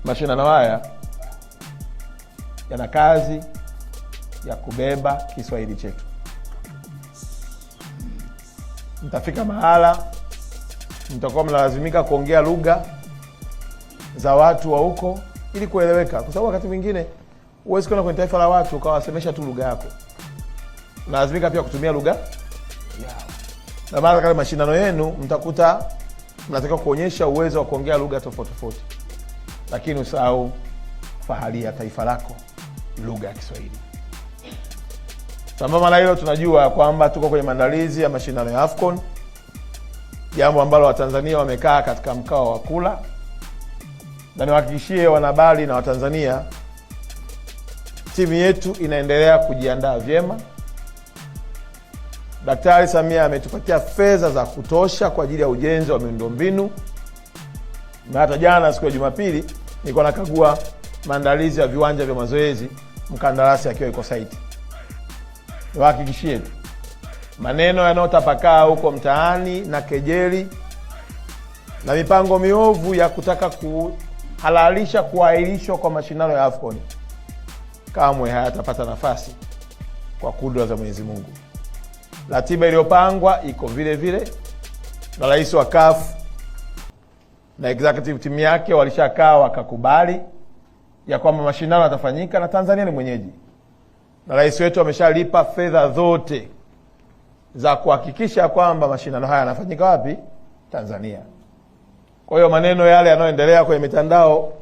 Mashindano haya yana kazi ya kubeba Kiswahili chetu. Mtafika mahala mtakuwa mnalazimika kuongea lugha za watu wa huko ili kueleweka, kwa sababu wakati mwingine huwezi kwenda kwenye taifa la watu ukawasemesha tu lugha yako. Mnalazimika pia kutumia lugha yao. Na maana kama mashindano yenu mtakuta mnataka kuonyesha uwezo wa kuongea lugha tofauti tofauti, lakini usahau fahari ya taifa lako, lugha ya Kiswahili. Sambamba na hilo, tunajua kwamba tuko kwenye maandalizi ya mashindano ya AFCON, jambo ambalo Watanzania wamekaa katika mkao wa kula, na niwahakikishie wanahabari na Watanzania, timu yetu inaendelea kujiandaa vyema. Daktari Samia ametupatia fedha za kutosha kwa ajili ya ujenzi wa miundombinu, na hata jana siku ya Jumapili nilikuwa nakagua maandalizi ya viwanja vya mazoezi, mkandarasi akiwa yuko site. Niwahakikishie maneno yanayotapakaa huko mtaani na kejeli na mipango miovu ya kutaka kuhalalisha kuahirishwa kwa mashindano ya AFCON kamwe hayatapata nafasi kwa kudra za Mwenyezi Mungu. Ratiba iliyopangwa iko vile vile, na rais wa CAF na executive team yake walishakaa wakakubali ya kwamba mashindano yatafanyika na Tanzania ni mwenyeji, na rais wetu ameshalipa fedha zote za kuhakikisha kwamba mashindano haya yanafanyika wapi? Tanzania. Kwa hiyo maneno yale yanayoendelea kwenye mitandao